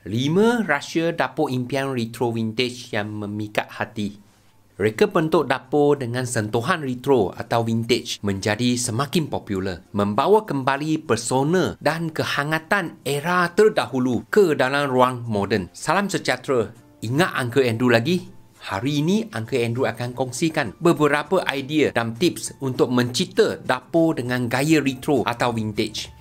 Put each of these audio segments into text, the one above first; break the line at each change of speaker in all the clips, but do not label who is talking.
5 rahsia dapur impian retro vintage yang memikat hati. Reka bentuk dapur dengan sentuhan retro atau vintage menjadi semakin popular, membawa kembali persona dan kehangatan era terdahulu ke dalam ruang moden. Salam sejahtera. Ingat Uncle Andrew lagi? Hari ini Uncle Andrew akan kongsikan beberapa idea dan tips untuk mencipta dapur dengan gaya retro atau vintage.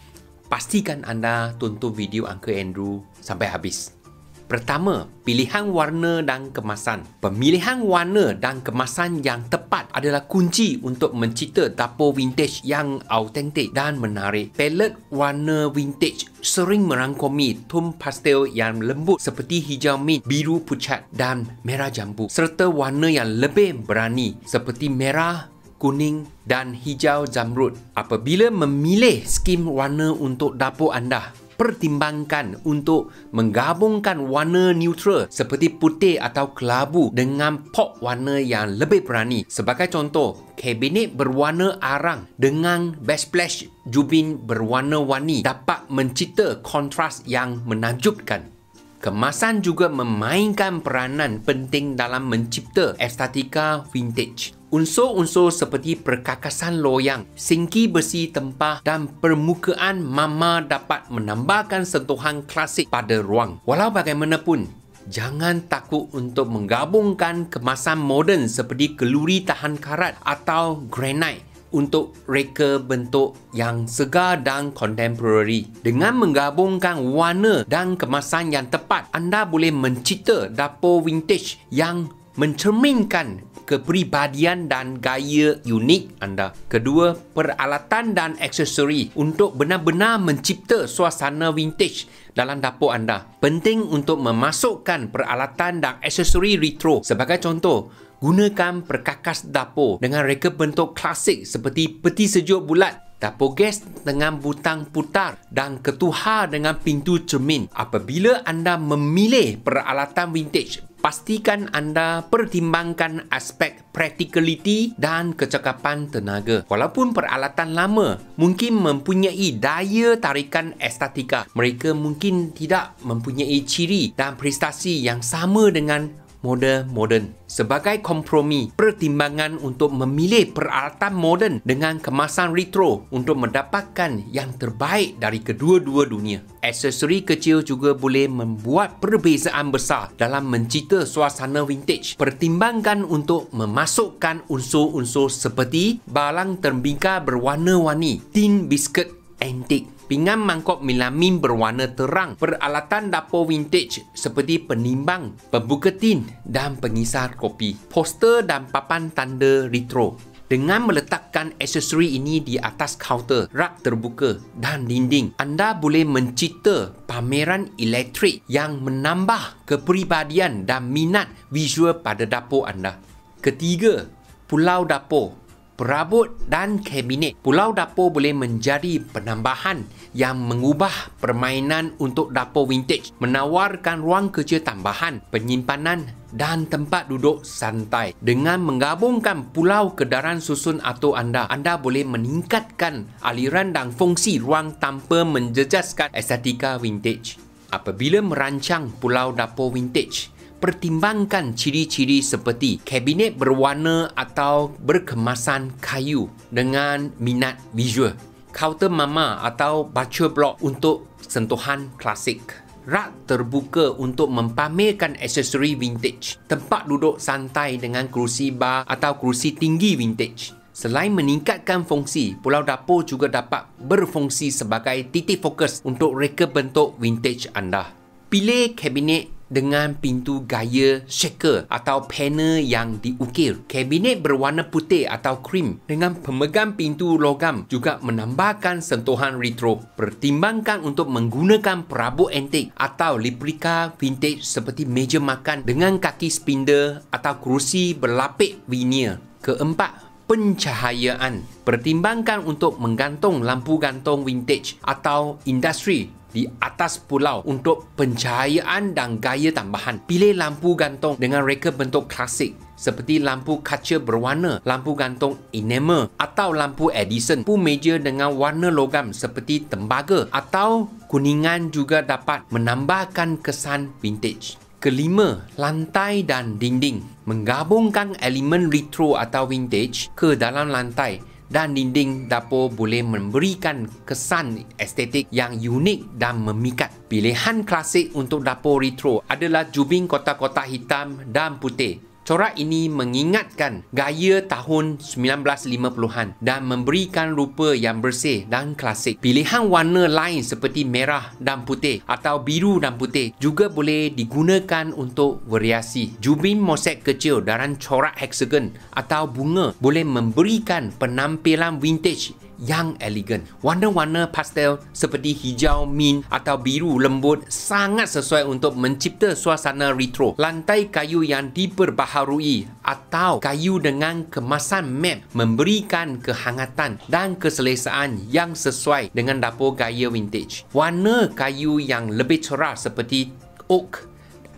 Pastikan anda tonton video Uncle Andrew sampai habis. Pertama, pilihan warna dan kemasan. Pemilihan warna dan kemasan yang tepat adalah kunci untuk mencipta dapur vintage yang autentik dan menarik. Palet warna vintage sering merangkumi tone pastel yang lembut seperti hijau mint, biru pucat dan merah jambu, serta warna yang lebih berani seperti merah, kuning dan hijau zamrud. Apabila memilih skim warna untuk dapur anda, pertimbangkan untuk menggabungkan warna neutral seperti putih atau kelabu dengan pop warna yang lebih berani. Sebagai contoh, kabinet berwarna arang dengan backsplash jubin berwarna-warni dapat mencipta kontras yang menakjubkan. Kemasan juga memainkan peranan penting dalam mencipta estetika vintage. Unsur-unsur seperti perkakasan loyang, sinki besi tempah dan permukaan mama dapat menambahkan sentuhan klasik pada ruang. Walau bagaimanapun, jangan takut untuk menggabungkan kemasan moden seperti keluri tahan karat atau granite untuk reka bentuk yang segar dan contemporary. Dengan menggabungkan warna dan kemasan yang tepat, anda boleh mencipta dapur vintage yang mencerminkan kepribadian dan gaya unik anda. Kedua, peralatan dan aksesori untuk benar-benar mencipta suasana vintage dalam dapur anda. Penting untuk memasukkan peralatan dan aksesori retro. Sebagai contoh, gunakan perkakas dapur dengan reka bentuk klasik seperti peti sejuk bulat, dapur gas dengan butang putar dan ketuhar dengan pintu cermin. Apabila anda memilih peralatan vintage, pastikan anda pertimbangkan aspek practicality dan kecekapan tenaga. Walaupun peralatan lama mungkin mempunyai daya tarikan estetika, mereka mungkin tidak mempunyai ciri dan prestasi yang sama dengan model moden. Sebagai kompromi, pertimbangan untuk memilih peralatan moden dengan kemasan retro untuk mendapatkan yang terbaik dari kedua-dua dunia. Aksesori kecil juga boleh membuat perbezaan besar dalam mencipta suasana vintage. Pertimbangkan untuk memasukkan unsur-unsur seperti balang tembikar berwarna-warni, tin biskuit antik, pinggan mangkok melamin berwarna terang, peralatan dapur vintage seperti penimbang, pembuka tin dan pengisar kopi, poster dan papan tanda retro. Dengan meletakkan aksesori ini di atas kaunter, rak terbuka dan dinding, anda boleh mencipta pameran elektrik yang menambah kepribadian dan minat visual pada dapur anda. Ketiga, pulau dapur, perabot dan kabinet. Pulau dapur boleh menjadi penambahan yang mengubah permainan untuk dapur vintage, menawarkan ruang kerja tambahan, penyimpanan dan tempat duduk santai. Dengan menggabungkan pulau kedaran susun atur anda boleh meningkatkan aliran dan fungsi ruang tanpa menjejaskan estetika vintage. Apabila merancang pulau dapur vintage, pertimbangkan ciri-ciri seperti kabinet berwarna atau berkemasan kayu dengan minat visual, kaunter mama atau baca blok untuk sentuhan klasik, rak terbuka untuk mempamerkan aksesori vintage, tempat duduk santai dengan kerusi bar atau kerusi tinggi vintage. Selain meningkatkan fungsi, pulau dapur juga dapat berfungsi sebagai titik fokus untuk reka bentuk vintage anda. Pilih kabinet dengan pintu gaya shaker atau panel yang diukir. Kabinet berwarna putih atau krim dengan pemegang pintu logam juga menambahkan sentuhan retro. Pertimbangkan untuk menggunakan perabot antik atau replika vintage seperti meja makan dengan kaki spindle atau kerusi berlapis veneer. Keempat, pencahayaan. Pertimbangkan untuk menggantung lampu gantung vintage atau industri di atas pulau untuk pencahayaan dan gaya tambahan. Pilih lampu gantung dengan reka bentuk klasik seperti lampu kaca berwarna, lampu gantung enamel atau lampu Edison. Lampu meja dengan warna logam seperti tembaga atau kuningan juga dapat menambahkan kesan vintage. Kelima, lantai dan dinding. Menggabungkan elemen retro atau vintage ke dalam lantai dan dinding dapur boleh memberikan kesan estetik yang unik dan memikat. Pilihan klasik untuk dapur retro adalah jubin kotak-kotak hitam dan putih. Corak ini mengingatkan gaya tahun 1950-an dan memberikan rupa yang bersih dan klasik. Pilihan warna lain seperti merah dan putih atau biru dan putih juga boleh digunakan untuk variasi. Jubin mosaik kecil dalam corak hexagon atau bunga boleh memberikan penampilan vintage yang elegan. Warna-warna pastel seperti hijau, mint atau biru lembut sangat sesuai untuk mencipta suasana retro. Lantai kayu yang diperbaharui atau kayu dengan kemasan matte memberikan kehangatan dan keselesaan yang sesuai dengan dapur gaya vintage. Warna kayu yang lebih cerah seperti oak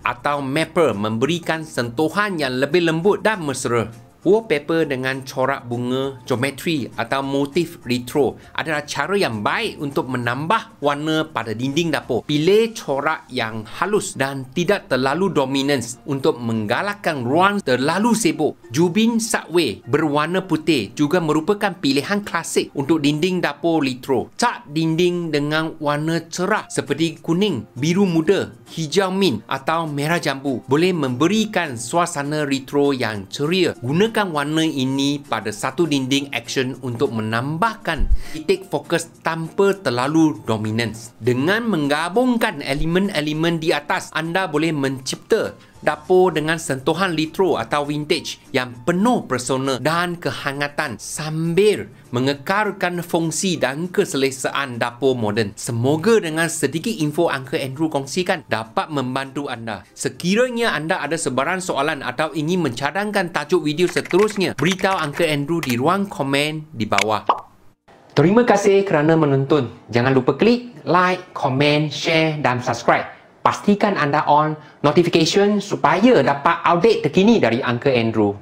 atau maple memberikan sentuhan yang lebih lembut dan mesra. Wallpaper dengan corak bunga, geometri atau motif retro adalah cara yang baik untuk menambah warna pada dinding dapur. Pilih corak yang halus dan tidak terlalu dominan untuk menggalakkan ruang terlalu sibuk. Jubin subway berwarna putih juga merupakan pilihan klasik untuk dinding dapur retro. Cat dinding dengan warna cerah seperti kuning, biru muda, hijau mint atau merah jambu boleh memberikan suasana retro yang ceria. Gunakan warna ini pada satu dinding action untuk menambahkan titik fokus tanpa terlalu dominan. Dengan menggabungkan elemen-elemen di atas, anda boleh mencipta dapur dengan sentuhan retro atau vintage yang penuh persona dan kehangatan sambil mengekalkan fungsi dan keselesaan dapur moden. Semoga dengan sedikit info Uncle Andrew kongsikan dapat membantu anda. Sekiranya anda ada sebarang soalan atau ingin mencadangkan tajuk video seterusnya, beritahu Uncle Andrew di ruang komen di bawah. Terima kasih kerana menonton. Jangan lupa klik like, komen, share dan subscribe. Pastikan anda on notification supaya dapat update terkini dari Uncle Andrew.